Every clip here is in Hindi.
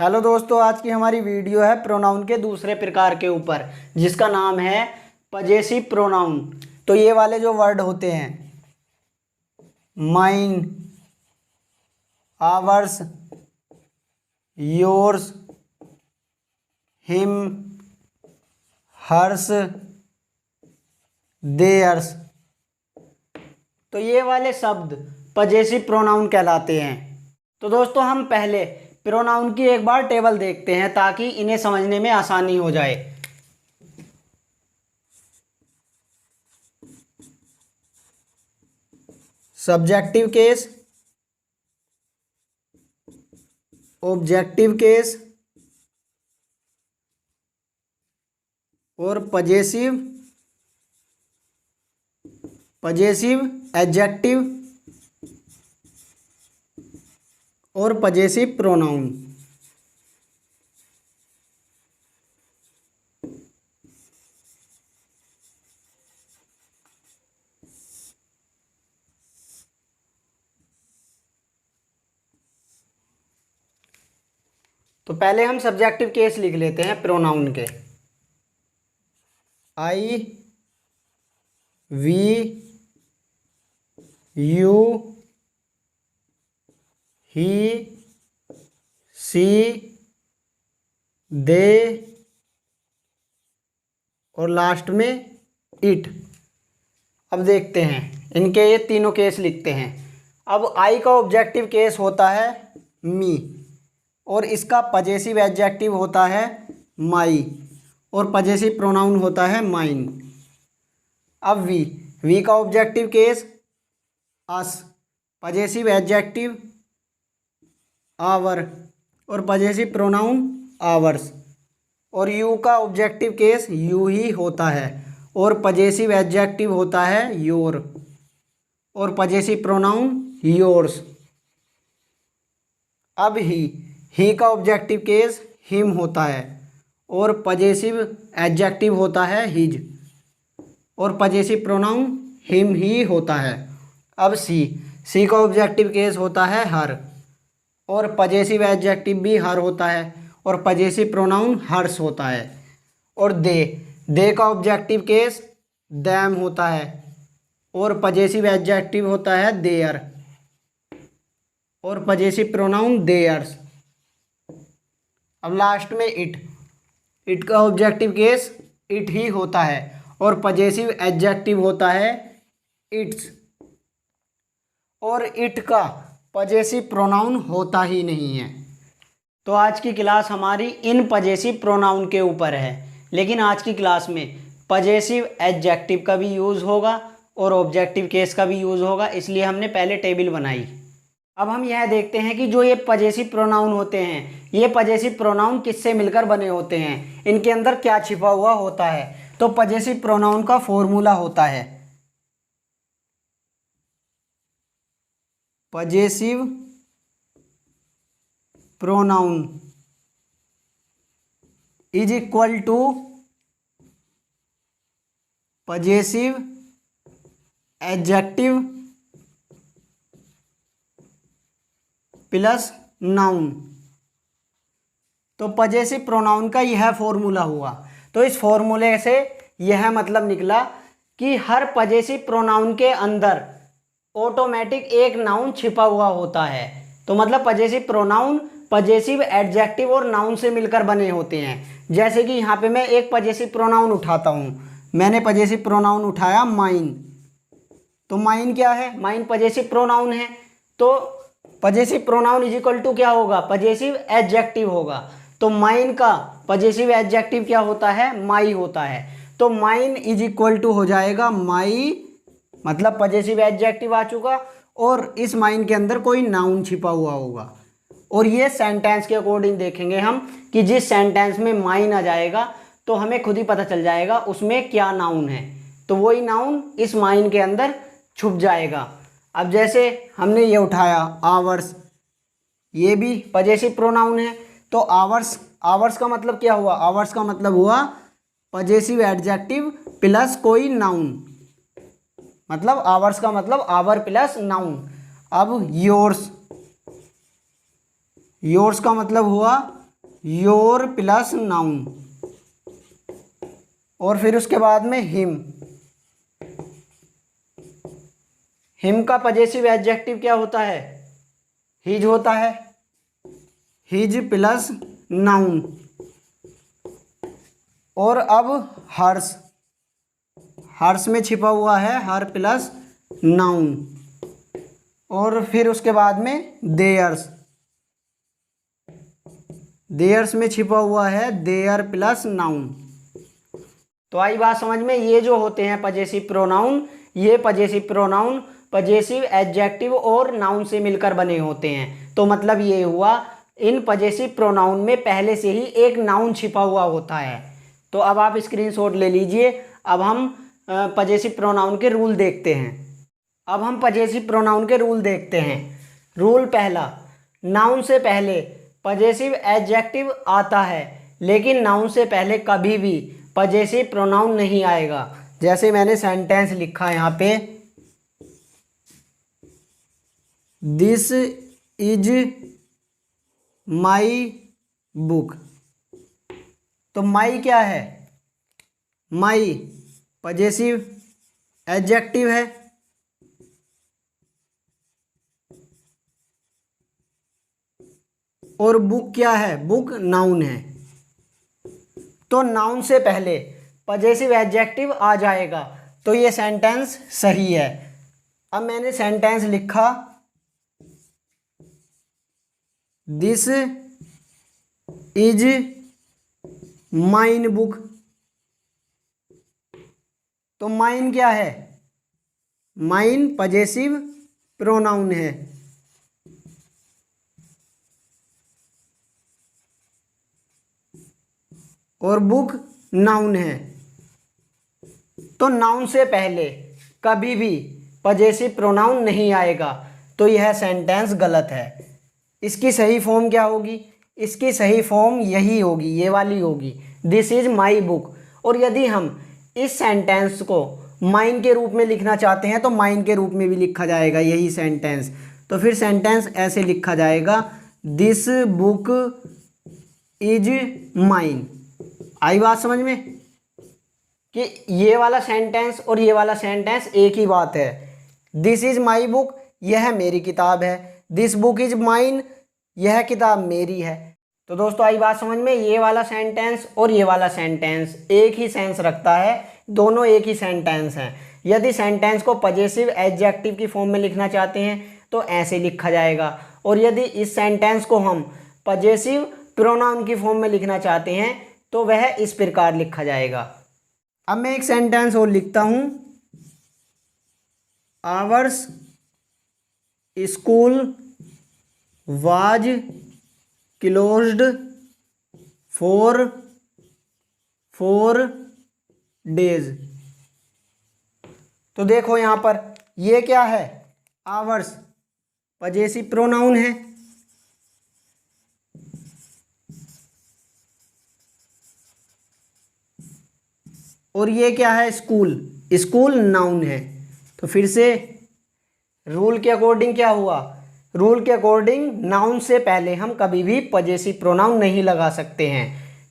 हेलो दोस्तों, आज की हमारी वीडियो है प्रोनाउन के दूसरे प्रकार के ऊपर, जिसका नाम है पजेसिव प्रोनाउन। तो ये वाले जो वर्ड होते हैं mine, ours, yours, him, hers, theirs, तो ये वाले शब्द पजेसिव प्रोनाउन कहलाते हैं। तो दोस्तों हम पहले प्रोनाउन की एक बार टेबल देखते हैं ताकि इन्हें समझने में आसानी हो जाए। सब्जेक्टिव केस, ऑब्जेक्टिव केस और पजेसिव एडजेक्टिव और पजेसिव प्रोनाउन। तो पहले हम सब्जेक्टिव केस लिख लेते हैं प्रोनाउन के। आई, वी, यू, ही, सी, दे और लास्ट में इट। अब देखते हैं इनके ये तीनों केस लिखते हैं। अब आई का ऑब्जेक्टिव केस होता है मी और इसका पजेसिव एडजेक्टिव होता है माई और पजेसिव प्रोनाउन होता है माइन। अब वी का objective case us, possessive adjective our और पजेसिव प्रोनाउन आवर्स। और यू का ऑब्जेक्टिव केस यू ही होता है और पजेसिव एडजेक्टिव होता है योर और पजेसिव प्रोनाउन योर्स। अब ही का ऑब्जेक्टिव केस हिम होता है और पजेसिव एडजेक्टिव होता है हिज और पजेसिव प्रोनाउन हिम ही होता है। अब सी का ऑब्जेक्टिव केस होता है हर और पजेसिव एडजेक्टिव भी हर होता है और पजेसिव प्रोनाउन हर्स होता है। और दे का ऑब्जेक्टिव केस दैम होता है और पजेसिव एडजेक्टिव होता है देयर और पजेसिव प्रोनाउन देयर्स। अब लास्ट में इट का ऑब्जेक्टिव केस इट ही होता है और पजेसिव एडजेक्टिव होता है इट्स और इट का पजेसिव प्रोनाउन होता ही नहीं है। तो आज की क्लास हमारी इन पजेसिव प्रोनाउन के ऊपर है, लेकिन आज की क्लास में पजेसिव एडजेक्टिव का भी यूज़ होगा और ऑब्जेक्टिव केस का भी यूज़ होगा, इसलिए हमने पहले टेबल बनाई। अब हम यह देखते हैं कि जो ये पजेसिव प्रोनाउन होते हैं, ये पजेसिव प्रोनाउन किससे मिलकर बने होते हैं, इनके अंदर क्या छिपा हुआ होता है। तो पजेसिव प्रोनाउन का फॉर्मूला होता है possessive pronoun is equal to possessive adjective plus noun. तो पजेसिव प्रोनाउन का यह फॉर्मूला हुआ। तो इस फॉर्मूले से यह मतलब निकला कि हर पजेसिव प्रोनाउन के अंदर ऑटोमेटिक एक नाउन छिपा हुआ होता है। तो मतलब पजेसिव प्रोनाउन पजेसिव एडजेक्टिव और नाउन से मिलकर बने होते हैं। जैसे कि यहाँ पे मैं एक पजेसिव प्रोनाउन उठाता हूँ, मैंने पजेसिव प्रोनाउन उठाया माइन। तो माइन क्या है? माइन पजेसिव प्रोनाउन है। तो possessive pronoun is equal to क्या होगा? पजेसिव एडजेक्टिव होगा। तो माइन का पजेसिव एडजेक्टिव क्या होता है? माई होता है। तो माइन इज इक्वल टू हो जाएगा माई, मतलब पजेसिव एडजेक्टिव आ चुका और इस माइन के अंदर कोई नाउन छिपा हुआ होगा। और ये सेंटेंस के अकॉर्डिंग देखेंगे हम कि जिस सेंटेंस में माइन आ जाएगा तो हमें खुद ही पता चल जाएगा उसमें क्या नाउन है। तो वही नाउन इस माइन के अंदर छुप जाएगा। अब जैसे हमने ये उठाया आवर्स, ये भी पजेसिव प्रोनाउन है। तो आवर्स का मतलब क्या हुआ? आवर्स का मतलब हुआ पजेसिव एडजेक्टिव प्लस कोई नाउन, मतलब आवर्स का मतलब आवर प्लस नाउन। अब योर्स का मतलब हुआ योर प्लस नाउन, और फिर उसके बाद में हिम। हिम का पजेसिव एडजेक्टिव क्या होता है? हिज होता है, हिज प्लस नाउन। और अब हर्ष, हर्ष में छिपा हुआ है हर प्लस नाउन, और फिर उसके बाद में देयर्स, देयर्स में छिपा हुआ है देयर प्लस नाउन। तो आई बात समझ में, ये जो होते हैं पजेसिव प्रोनाउन, ये पजेसिव प्रोनाउन पजेसिव एडजेक्टिव और नाउन से मिलकर बने होते हैं। तो मतलब ये हुआ, इन पजेसिव प्रोनाउन में पहले से ही एक नाउन छिपा हुआ होता है। तो अब आप स्क्रीनशॉट ले लीजिए। अब हम पजेसिव प्रोनाउन के रूल देखते हैं। अब हम पजेसिव प्रोनाउन के रूल देखते हैं। रूल पहला, नाउन से पहले पजेसिव एडजेक्टिव आता है, लेकिन नाउन से पहले कभी भी पजेसिव प्रोनाउन नहीं आएगा। जैसे मैंने सेंटेंस लिखा है यहाँ पे, दिस इज माई बुक। तो माई क्या है? माई पजेसिव एडजेक्टिव है, और बुक क्या है? बुक नाउन है। तो नाउन से पहले पजेसिव एडजेक्टिव आ जाएगा, तो ये सेंटेंस सही है। अब मैंने सेंटेंस लिखा, दिस इज माइन बुक। तो माइन क्या है? माइन पजेसिव प्रोनाउन है, और बुक नाउन है। तो नाउन से पहले कभी भी पजेसिव प्रोनाउन नहीं आएगा, तो यह सेंटेंस गलत है। इसकी सही फॉर्म क्या होगी? इसकी सही फॉर्म यही होगी, ये वाली होगी, दिस इज माई बुक। और यदि हम इस सेंटेंस को माइन के रूप में लिखना चाहते हैं, तो माइन के रूप में भी लिखा जाएगा यही सेंटेंस। तो फिर सेंटेंस ऐसे लिखा जाएगा, दिस बुक इज माइन। आई बात समझ में कि ये वाला सेंटेंस और ये वाला सेंटेंस एक ही बात है। दिस इज माई बुक, यह मेरी किताब है। दिस बुक इज माइन, यह किताब मेरी है। तो दोस्तों आई बात समझ में, ये वाला सेंटेंस और ये वाला सेंटेंस एक ही सेंस रखता है, दोनों एक ही सेंटेंस हैं। यदि सेंटेंस को पजेसिव एडजेक्टिव की फॉर्म में लिखना चाहते हैं तो ऐसे लिखा जाएगा, और यदि इस सेंटेंस को हम पजेसिव प्रोनाउन की फॉर्म में लिखना चाहते हैं तो वह इस प्रकार लिखा जाएगा। अब मैं एक सेंटेंस और लिखता हूं, hours school was closed for 4 days। तो देखो यहां पर ये क्या है? आवर्स पजेसिव प्रोनाउन है, और ये क्या है? स्कूल, स्कूल नाउन है। तो फिर से रूल के अकॉर्डिंग क्या हुआ? रूल के अकॉर्डिंग नाउन से पहले हम कभी भी पजेसिव प्रोनाउन नहीं लगा सकते हैं।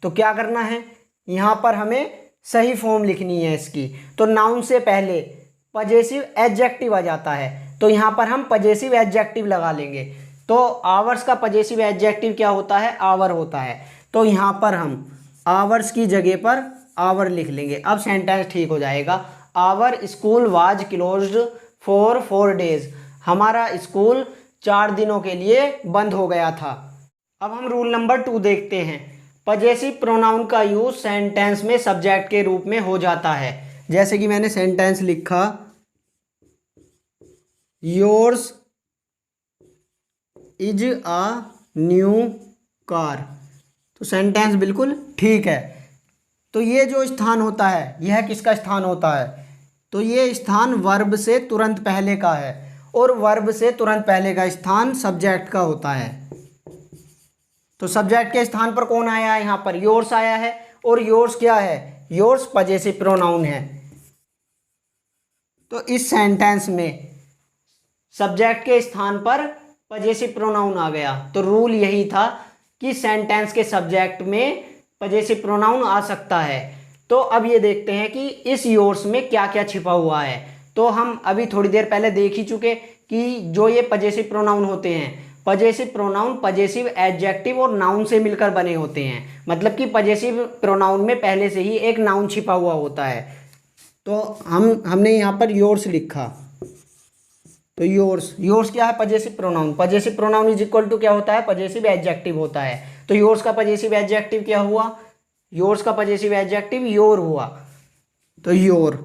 तो क्या करना है, यहाँ पर हमें सही फॉर्म लिखनी है इसकी। तो नाउन से पहले पजेसिव एडजेक्टिव आ जाता है, तो यहाँ पर हम पजेसिव एडजेक्टिव लगा लेंगे। तो आवर्स का पजेसिव एडजेक्टिव क्या होता है? आवर होता है। तो यहाँ पर हम आवर्स की जगह पर आवर लिख लेंगे। अब सेंटेंस ठीक हो जाएगा। Our school was closed for 4 days। हमारा स्कूल 4 दिनों के लिए बंद हो गया था। अब हम रूल नंबर 2 देखते हैं। पजेसिव प्रोनाउन का यूज सेंटेंस में सब्जेक्ट के रूप में हो जाता है। जैसे कि मैंने सेंटेंस लिखा, yours is a new car. तो सेंटेंस बिल्कुल ठीक है। तो ये जो स्थान होता है, यह किसका स्थान होता है? तो ये स्थान वर्ब से तुरंत पहले का है, और वर्ब से तुरंत पहले का स्थान सब्जेक्ट का होता है। तो सब्जेक्ट के स्थान पर कौन आया है? यहाँ पर योर्स आया है, और योर्स क्या है? योर्स पजेसिव प्रोनाउन है। तो इस सेंटेंस में सब्जेक्ट के स्थान पर पजेसिव प्रोनाउन आ गया। तो रूल यही था कि सेंटेंस के सब्जेक्ट में पजेसिव प्रोनाउन आ सकता है। तो अब ये देखते हैं कि इस योर्स में क्या क्या छिपा हुआ है। तो हम अभी थोड़ी देर पहले देख ही चुके कि जो ये पजेसिव प्रोनाउन होते हैं, पजेसिव प्रोनाउन पजेसिव एडजेक्टिव और नाउन से मिलकर बने होते हैं। मतलब कि पजेसिव प्रोनाउन में पहले से ही एक नाउन छिपा हुआ होता है। तो हमने यहाँ पर योर्स लिखा, तो योर्स क्या है? Possessive pronoun. Possessive pronoun is equal to क्या होता है? पजेसिव एडजेक्टिव होता है। तो योर्स का पजेसिव एडजेक्टिव क्या हुआ? योर्स का पजेसिव एडजेक्टिव योर हुआ। तो योर,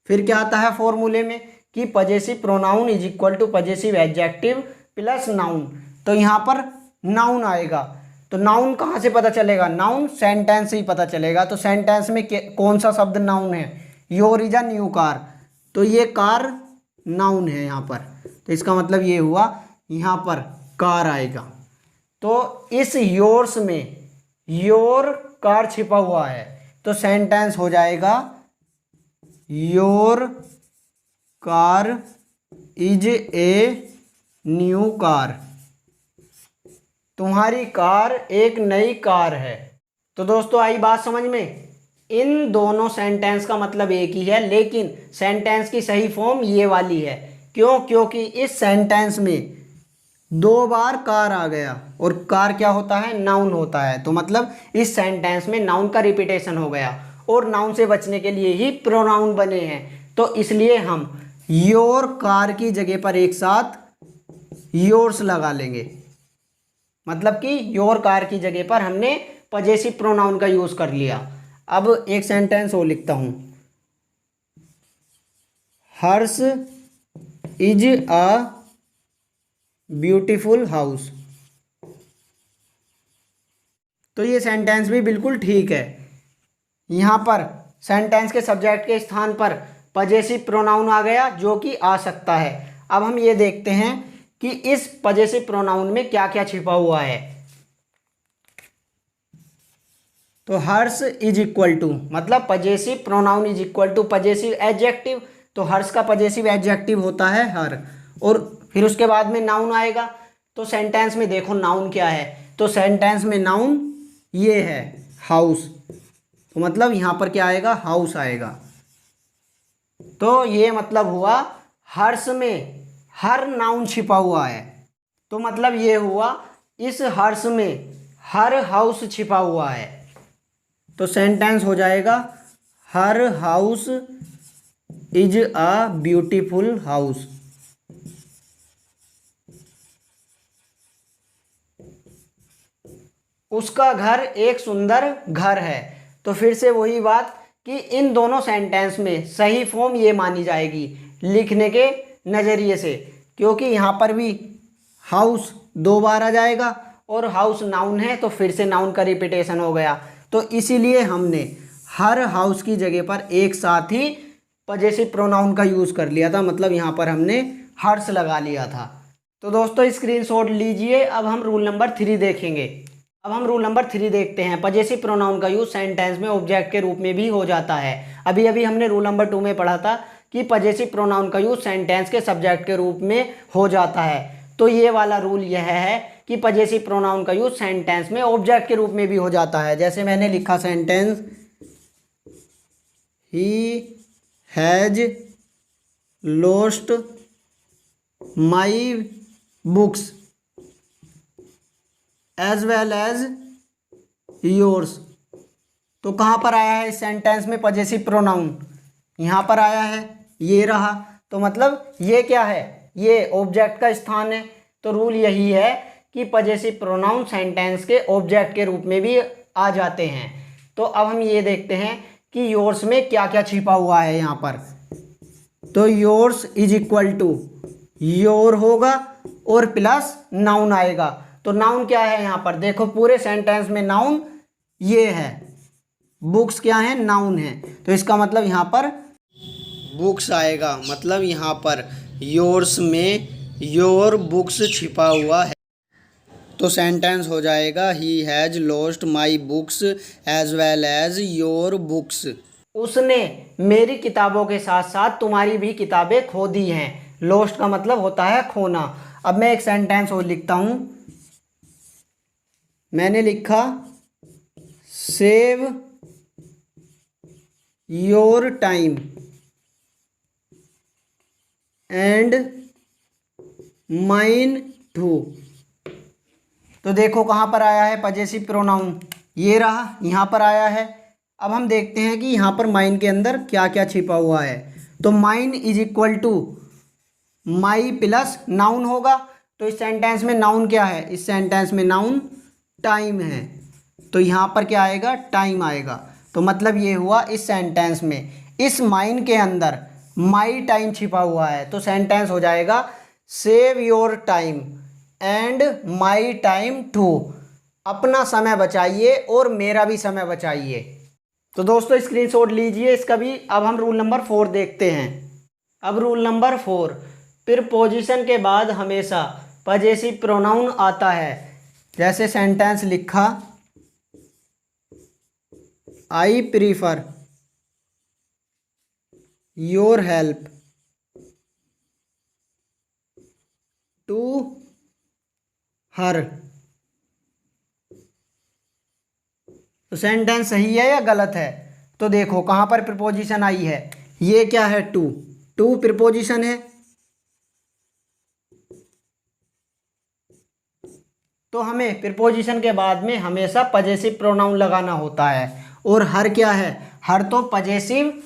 फिर क्या आता है फॉर्मूले में कि possessive pronoun is equal to possessive adjective plus noun. तो यहाँ पर नाउन आएगा। तो नाउन कहाँ से पता चलेगा? नाउन सेंटेंस से ही पता चलेगा। तो सेंटेंस में कौन सा शब्द नाउन है? Your is a new car. तो ये कार नाउन है यहाँ पर। तो इसका मतलब ये हुआ यहाँ पर कार आएगा। तो इस योर्स में योर कार छिपा हुआ है। तो सेंटेंस हो जाएगा your car is a new car. तुम्हारी कार एक नई कार है। तो दोस्तों आई बात समझ में? इन दोनों सेंटेंस का मतलब एक ही है, लेकिन सेंटेंस की सही फॉर्म ये वाली है। क्यों? क्योंकि इस सेंटेंस में 2 बार कार आ गया, और कार क्या होता है? नाउन होता है। तो मतलब इस सेंटेंस में नाउन का रिपीटेशन हो गया, और नाउन से बचने के लिए ही प्रोनाउन बने हैं। तो इसलिए हम योर कार की जगह पर एक साथ योर्स लगा लेंगे। मतलब कि योर कार की जगह पर हमने पजेसिव प्रोनाउन का यूज कर लिया। अब एक सेंटेंस और लिखता हूं, हर्ष इज अ ब्यूटीफुल हाउस। तो ये सेंटेंस भी बिल्कुल ठीक है। यहाँ पर सेंटेंस के सब्जेक्ट के स्थान पर पजेसिव प्रोनाउन आ गया, जो कि आ सकता है। अब हम ये देखते हैं कि इस पजेसिव प्रोनाउन में क्या क्या छिपा हुआ है। तो हर्ष इज इक्वल टू, मतलब possessive pronoun is equal to possessive adjective. तो हर्ष का पजेसिव एडजेक्टिव होता है हर, और फिर उसके बाद में नाउन आएगा। तो सेंटेंस में देखो नाउन क्या है? तो सेंटेंस में नाउन ये है हाउस। तो मतलब यहाँ पर क्या आएगा? हाउस आएगा। तो ये मतलब हुआ हर्ष में हर नाउन छिपा हुआ है। तो मतलब ये हुआ इस हर्ष में हर हाउस छिपा हुआ है। तो सेंटेंस हो जाएगा her house is a beautiful house. उसका घर एक सुंदर घर है। तो फिर से वही बात कि इन दोनों सेंटेंस में सही फॉर्म ये मानी जाएगी लिखने के नज़रिए से, क्योंकि यहाँ पर भी हाउस 2 बार आ जाएगा, और हाउस नाउन है, तो फिर से नाउन का रिपीटेशन हो गया। तो इसीलिए हमने हर हाउस की जगह पर एक साथ ही पजेसिव प्रोनाउन का यूज़ कर लिया था। मतलब यहाँ पर हमने हर्ष लगा लिया था। तो दोस्तों स्क्रीनशॉट लीजिए। अब हम रूल नंबर 3 देखेंगे। अब हम रूल नंबर 3 देखते हैं। पजेसिव प्रोनाउन का यूज सेंटेंस में ऑब्जेक्ट के रूप में भी हो जाता है। अभी अभी हमने रूल नंबर 2 में पढ़ा था कि पजेसिव प्रोनाउन का यूज सेंटेंस के सब्जेक्ट के रूप में हो जाता है। तो ये वाला रूल यह है कि पजेसिव प्रोनाउन का यूज सेंटेंस में ऑब्जेक्ट के रूप में भी हो जाता है। जैसे मैंने लिखा sentence, he has lost my books as well as yours. तो कहाँ पर आया है इस सेंटेंस में पजेसिव प्रोनाउन? यहाँ पर आया है, ये रहा। तो मतलब ये क्या है? ये ऑब्जेक्ट का स्थान है। तो रूल यही है कि पजेसिव प्रोनाउन सेंटेंस के ऑब्जेक्ट के रूप में भी आ जाते हैं। तो अब हम ये देखते हैं कि योर्स में क्या क्या छिपा हुआ है यहाँ पर। तो yours is equal to your होगा और प्लस नाउन आएगा। तो नाउन क्या है यहाँ पर? देखो पूरे सेंटेंस में नाउन ये है, बुक्स क्या है? नाउन है। तो इसका मतलब यहाँ पर बुक्स आएगा। मतलब यहाँ पर योर्स में योर बुक्स छिपा हुआ है। तो सेंटेंस हो जाएगा ही has lost my books as well as your books. उसने मेरी किताबों के साथ साथ तुम्हारी भी किताबें खो दी हैं। लॉस्ट का मतलब होता है खोना। अब मैं एक सेंटेंस और लिखता हूँ, मैंने लिखा save your time and mine too. तो देखो कहाँ पर आया है पजेसिव प्रोनाउन, ये रहा, यहाँ पर आया है। अब हम देखते हैं कि यहाँ पर माइन के अंदर क्या क्या छिपा हुआ है। तो mine is equal to my plus noun होगा। तो इस सेंटेंस में नाउन क्या है? इस सेंटेंस में नाउन टाइम है। तो यहाँ पर क्या आएगा? टाइम आएगा। तो मतलब ये हुआ इस सेंटेंस में इस माइन के अंदर माई टाइम छिपा हुआ है। तो सेंटेंस हो जाएगा save your time and my time too. अपना समय बचाइए और मेरा भी समय बचाइए। तो दोस्तों स्क्रीनशॉट लीजिए इसका भी। अब हम रूल नंबर 4 देखते हैं। अब रूल नंबर 4, प्रीपोजिशन के बाद हमेशा पजेसिव प्रोनाउन आता है। जैसे सेंटेंस लिखा, I prefer your help to her. तो सेंटेंस सही है या गलत है? तो देखो कहाँ पर प्रीपोजिशन आई है। ये क्या है? टू। टू प्रीपोजिशन है। तो हमें प्रीपोजिशन के बाद में हमेशा पजेसिव प्रोनाउन लगाना होता है। और हर क्या है? हर तो पजेसिव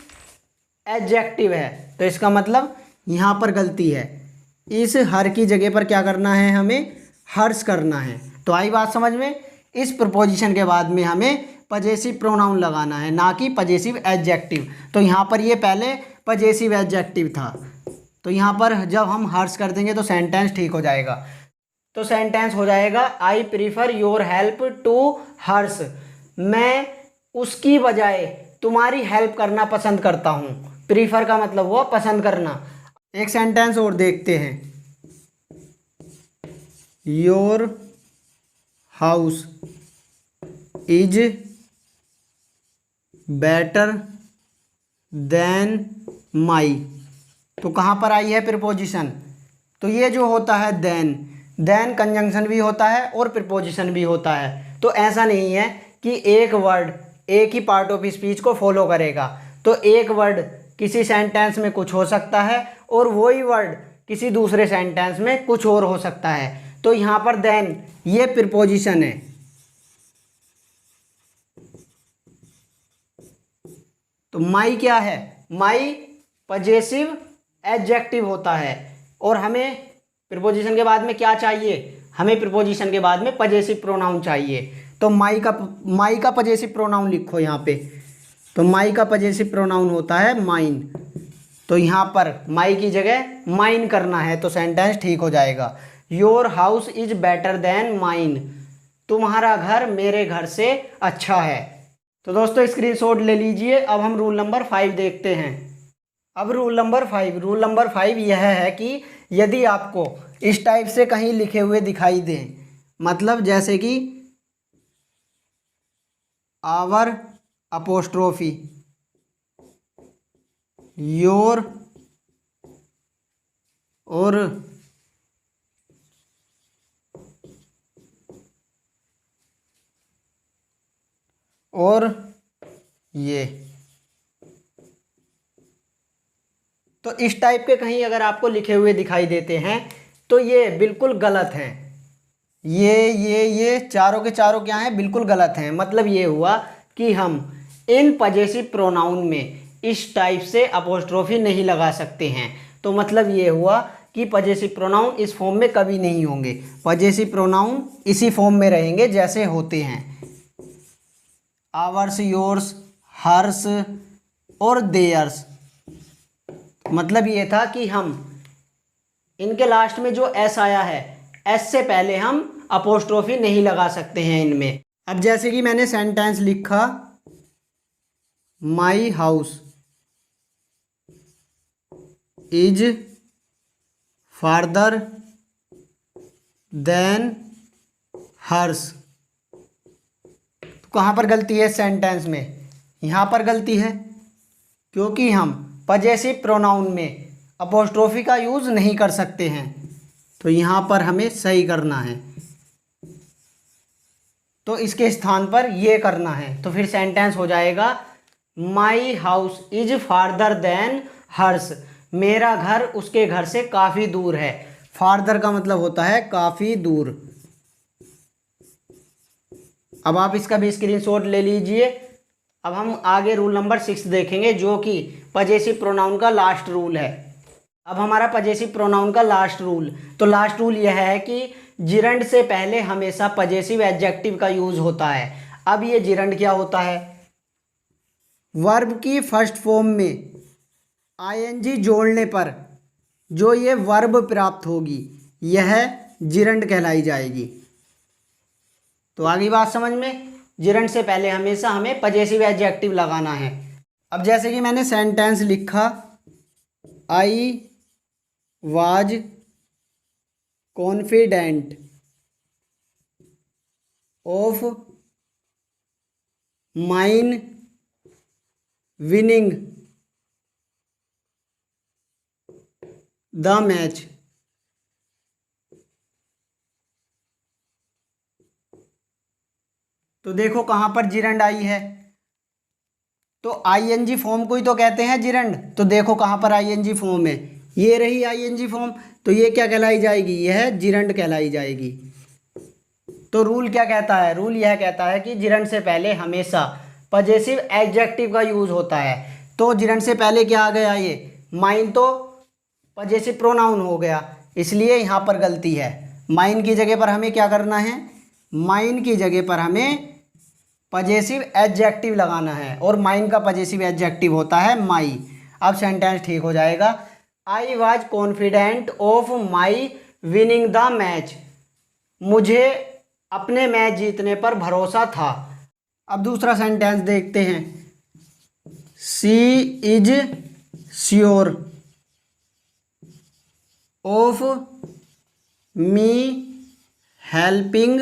एडजेक्टिव है। तो इसका मतलब यहाँ पर गलती है। इस हर की जगह पर क्या करना है? हमें हर्ष करना है। तो आई बात समझ में? इस प्रीपोजिशन के बाद में हमें पजेसिव प्रोनाउन लगाना है, ना कि पजेसिव एडजेक्टिव। तो यहाँ पर ये पहले पजेसिव एडजेक्टिव था। तो यहाँ पर जब हम हर्ष कर देंगे तो सेंटेंस ठीक हो जाएगा। तो सेंटेंस हो जाएगा I prefer your help to Harsh. मैं उसकी बजाय तुम्हारी हेल्प करना पसंद करता हूँ। प्रीफर का मतलब हुआ पसंद करना। एक सेंटेंस और देखते हैं, your house is better than my. तो कहाँ पर आई है प्रीपोजिशन? तो ये जो होता है देन कंजंक्शन भी होता है और प्रीपोजिशन भी होता है। तो ऐसा नहीं है कि एक वर्ड एक ही पार्ट ऑफ स्पीच को फॉलो करेगा। तो एक वर्ड किसी सेंटेंस में कुछ हो सकता है और वही वर्ड किसी दूसरे सेंटेंस में कुछ और हो सकता है। तो यहाँ पर देन ये प्रीपोजिशन है। तो माई क्या है? माई पजेसिव एडजेक्टिव होता है। और हमें प्रीपोजिशन के बाद में क्या चाहिए? हमें प्रीपोजिशन के बाद में पजेसिव प्रोनाउन चाहिए। तो माई का पजेसिव प्रोनाउन लिखो यहाँ पे। तो माई का पजेसिव प्रोनाउन होता है माइन। तो यहाँ पर माई की जगह माइन करना है। तो सेंटेंस ठीक हो जाएगा। Your house is better then mine. तुम्हारा घर मेरे घर से अच्छा है। तो दोस्तों स्क्रीनशॉट ले लीजिए। अब हम रूल नंबर 5 देखते हैं। अब रूल नंबर 5 यह है कि यदि आपको इस टाइप से कहीं लिखे हुए दिखाई दें, मतलब जैसे कि आवर अपोस्ट्रोफी योर और ये, तो इस टाइप के कहीं अगर आपको लिखे हुए दिखाई देते हैं तो ये बिल्कुल गलत हैं। ये चारों के चारों क्या हैं? बिल्कुल गलत हैं। मतलब ये हुआ कि हम इन पजेसिव प्रोनाउन में इस टाइप से अपोस्ट्रोफी नहीं लगा सकते हैं। तो मतलब ये हुआ कि पजेसिव प्रोनाउन इस फॉर्म में कभी नहीं होंगे। पजेसिव प्रोनाउन इसी फॉर्म में रहेंगे जैसे होते हैं, आवर्स, योर्स, हर्स और देयर्स। मतलब ये था कि हम इनके लास्ट में जो एस आया है, एस से पहले हम अपोस्ट्रोफी नहीं लगा सकते हैं इनमें। अब जैसे कि मैंने सेंटेंस लिखा, my house is farther than hers. तो कहाँ पर गलती है सेंटेंस में? यहाँ पर गलती है क्योंकि हम पजेसिव प्रोनाउन में अपोस्ट्रोफी का यूज़ नहीं कर सकते हैं। तो यहाँ पर हमें सही करना है। तो इसके स्थान पर ये करना है। तो फिर सेंटेंस हो जाएगा my house is farther than hers, मेरा घर उसके घर से काफ़ी दूर है। फार्दर का मतलब होता है काफ़ी दूर। अब आप इसका भी स्क्रीनशॉट ले लीजिए। अब हम आगे रूल नंबर 6 देखेंगे, जो कि पजेसिव प्रोनाउन का लास्ट रूल है। अब हमारा पजेसिव प्रोनाउन का लास्ट रूल, तो लास्ट रूल यह है कि जिरंड से पहले हमेशा पजेसिव एडजेक्टिव का यूज होता है। अब ये जिरंड क्या होता है, वर्ब की फर्स्ट फॉर्म में आईएनजी जोड़ने पर जो ये वर्ब प्राप्त होगी यह जिरंड कहलाई जाएगी। तो आगे बात समझ में, जिरंड से पहले हमेशा हमें पजेसिव एडजेक्टिव लगाना है। अब जैसे कि मैंने सेंटेंस लिखा, I was confident of mine winning the match. तो देखो कहाँ पर जिरंड आई है, तो आईएनजी फॉर्म को ही तो कहते हैं जिरंड। तो देखो कहाँ पर आईएनजी फॉर्म है, ये रही आईएनजी फॉर्म, तो ये क्या कहलाई जाएगी, यह जिरंड कहलाई जाएगी। तो रूल क्या कहता है, रूल यह कहता है कि जिरंड से पहले हमेशा पजेसिव एडजेक्टिव का यूज होता है। तो जिरंड से पहले क्या आ गया, ये माइन तो पजेसिव प्रोनाउन हो गया, इसलिए यहाँ पर गलती है। माइन की जगह पर हमें क्या करना है, माइन की जगह पर हमें पजेसिव एडजेक्टिव लगाना है, और माइन का पजेसिव एडजेक्टिव होता है माई। अब सेंटेंस ठीक हो जाएगा, I was confident of my winning the match, मुझे अपने मैच जीतने पर भरोसा था। अब दूसरा सेंटेंस देखते हैं, she is sure of me helping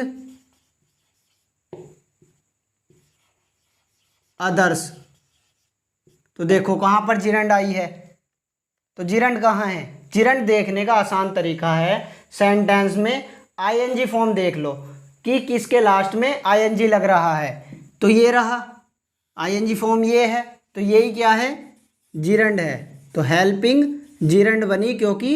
others. तो देखो कहाँ पर जिरंड आई है, तो जिरंड कहाँ है, जिरंड देखने का आसान तरीका है, सेंटेंस में आईएनजी फॉर्म देख लो कि किसके लास्ट में आईएनजी लग रहा है। तो ये रहा आईएनजी फॉर्म, ये है, तो यही क्या है, जिरंड है। तो हेल्पिंग जिरंड बनी, क्योंकि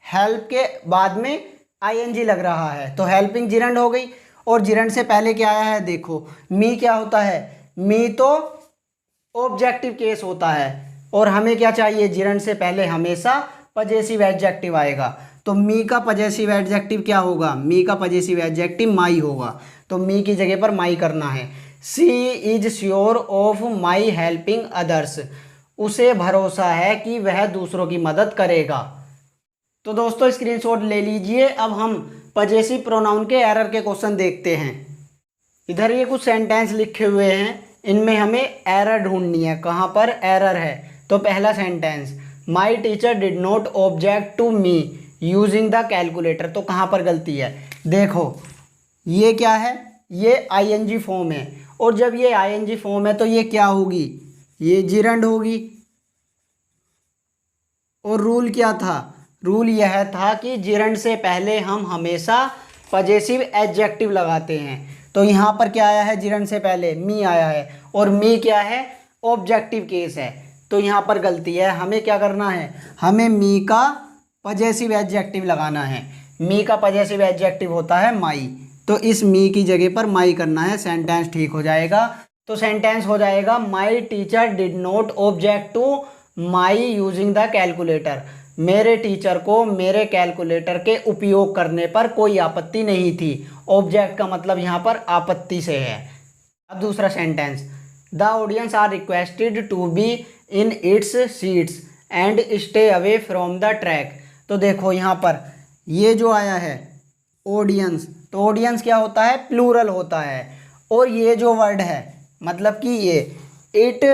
हेल्प के बाद में आईएनजी लग रहा है, तो हेल्पिंग जिरंड हो गई। और जिरंड से पहले क्या आया है, देखो मी क्या होता है, मी तो ऑब्जेक्टिव केस होता है, और हमें क्या चाहिए, जिरंड से पहले हमेशा पजेसिव एडजेक्टिव आएगा। तो मी का पजेसिव एडजेक्टिव क्या होगा, मी का पजेसिव एडजेक्टिव माई होगा, तो मी की जगह पर माई करना है। She is sure of my helping others, उसे भरोसा है कि वह दूसरों की मदद करेगा। तो दोस्तों स्क्रीनशॉट ले लीजिए। अब हम पजेसिव प्रोनाउन के एरर के क्वेश्चन देखते हैं। इधर ये कुछ सेंटेंस लिखे हुए हैं, इनमें हमें एरर ढूंढनी है, कहाँ पर एरर है। तो पहला sentence, my teacher did not object to me using the calculator, तो कहाँ पर गलती है, देखो ये क्या है, ये आईएनजी फॉर्म है, और जब ये आईएनजी फॉर्म है तो ये क्या होगी, ये जिरंड होगी। और रूल क्या था, रूल यह था कि जिरंड से पहले हम हमेशा पजेसिव एडजेक्टिव लगाते हैं। तो यहाँ पर क्या आया है, जिरंड से पहले मी आया है, और मी क्या है, ऑब्जेक्टिव केस है, तो यहाँ पर गलती है। हमें क्या करना है, हमें मी का पजेसिव एडजेक्टिव लगाना है। मी का पजेसिव एडजेक्टिव होता है माई, तो इस मी की जगह पर माई करना है, सेंटेंस ठीक हो जाएगा। तो सेंटेंस हो जाएगा, my teacher did not object to my using the calculator, मेरे टीचर को मेरे कैलकुलेटर के उपयोग करने पर कोई आपत्ति नहीं थी। ऑब्जेक्ट का मतलब यहाँ पर आपत्ति से है। अब दूसरा sentence, the audience are requested to be in its seats and stay away from the track. तो देखो यहाँ पर ये जो आया है ऑडियंस, तो ऑडियंस क्या होता है, प्लूरल होता है, और ये जो वर्ड है मतलब कि ये इट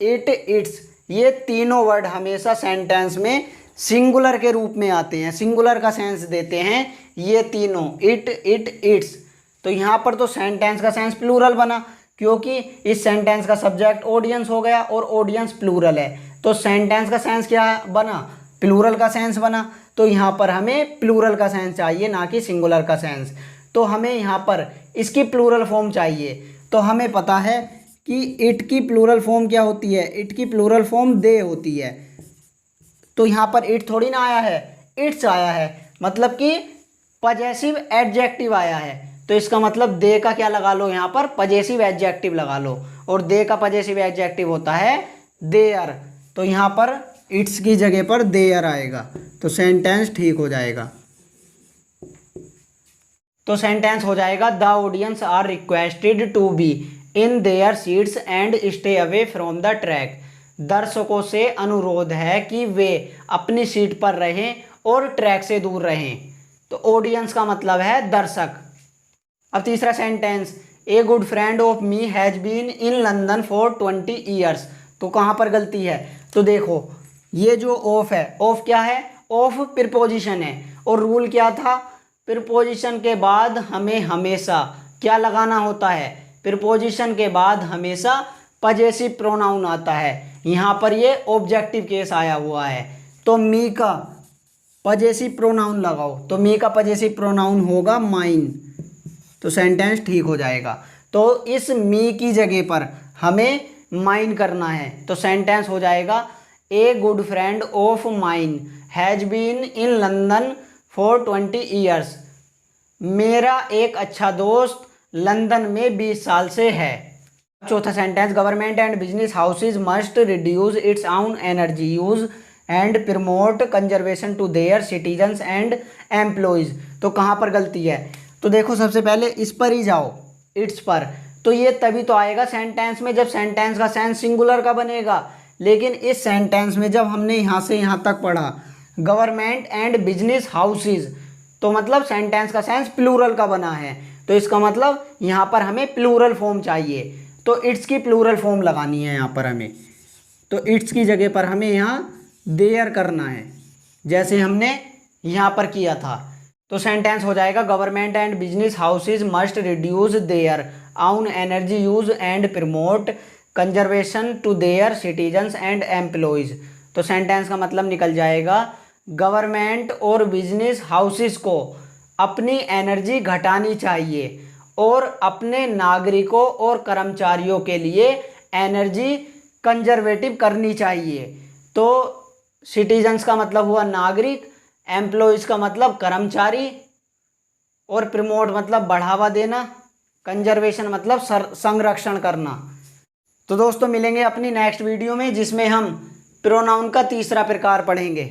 इट्स, ये तीनों वर्ड हमेशा सेंटेंस में सिंगुलर के रूप में आते हैं, सिंगुलर का सेंस देते हैं ये तीनों, इट इट्स। तो यहाँ पर तो सेंटेंस का सेंस प्लूरल बना, क्योंकि इस सेंटेंस का सब्जेक्ट ऑडियंस हो गया और ऑडियंस प्लूरल है, तो सेंटेंस का सेंस क्या बना, प्लूरल का सेंस बना। तो यहाँ पर हमें प्लूरल का सेंस चाहिए, ना कि सिंगुलर का सेंस। तो तो हमें यहाँ पर इसकी प्लूरल फॉर्म चाहिए। तो हमें पता है कि इट की प्लूरल फॉर्म क्या होती है, इट की प्लूरल फॉर्म दे होती है। तो यहाँ पर इट थोड़ी ना आया है, इट्स आया है, मतलब कि पजेसिव एडजेक्टिव आया है। तो इसका मतलब दे का क्या लगा लो, यहाँ पर पजेसिव एडजेक्टिव लगा लो, और दे का पजेसिव एडजेक्टिव होता है देयर। तो यहाँ पर इट्स की जगह पर देयर आएगा, तो सेंटेंस ठीक हो जाएगा। तो सेंटेंस हो जाएगा the audience are requested to be in their seats and stay away from the track. दर्शकों से अनुरोध है कि वे अपनी सीट पर रहें और ट्रैक से दूर रहें। तो ऑडियंस का मतलब है दर्शक। अब तीसरा sentence, a good friend of me has been in London for 20 years. तो कहाँ पर गलती है, तो देखो ये जो ऑफ है, ऑफ क्या है, ऑफ प्रीपोजिशन है, और रूल क्या था, प्रीपोजिशन के बाद हमें हमेशा क्या लगाना होता है, प्रीपोजिशन के बाद हमेशा पजेसिव प्रोनाउन आता है। यहाँ पर ये ऑब्जेक्टिव केस आया हुआ है, तो मी का पजेसिव प्रोनाउन लगाओ, तो मी का पजेसिव प्रोनाउन होगा माइन, तो सेंटेंस ठीक हो जाएगा। तो इस मी की जगह पर हमें माइन करना है, तो सेंटेंस हो जाएगा a good friend of mine has been in London for 20 years. मेरा एक अच्छा दोस्त लंदन में 20 साल से है। चौथा sentence, government and business houses must reduce its own energy use and promote conservation to their citizens and employees. तो कहाँ पर गलती है, तो देखो सबसे पहले इस पर ही जाओ, इट्स पर। तो ये तभी तो आएगा सेंटेंस में जब सेंटेंस का सेंस सिंगुलर का बनेगा, लेकिन इस सेंटेंस में जब हमने यहाँ से यहाँ तक पढ़ा गवर्नमेंट एंड बिजनेस हाउसेज, तो मतलब सेंटेंस का सेंस प्लूरल का बना है, तो इसका मतलब यहाँ पर हमें प्लूरल फॉर्म चाहिए, तो इट्स की प्लूरल फॉर्म लगानी है यहाँ पर हमें। तो इट्स की जगह पर हमें यहाँ देयर करना है, जैसे हमने यहाँ पर किया था। तो सेंटेंस हो जाएगा government and business houses must reduce their own energy use and promote conservation to their citizens and employees. तो सेंटेंस का मतलब निकल जाएगा गवर्नमेंट और बिजनेस हाउसेस को अपनी एनर्जी घटानी चाहिए और अपने नागरिकों और कर्मचारियों के लिए एनर्जी कंजर्वेटिव करनी चाहिए। तो सिटीजन्स का मतलब हुआ नागरिक, एम्प्लॉयज़ का मतलब कर्मचारी, और प्रमोट मतलब बढ़ावा देना, कंजर्वेशन मतलब संरक्षण करना। तो दोस्तों मिलेंगे अपनी नेक्स्ट वीडियो में, जिसमें हम प्रोनाउन का तीसरा प्रकार पढ़ेंगे।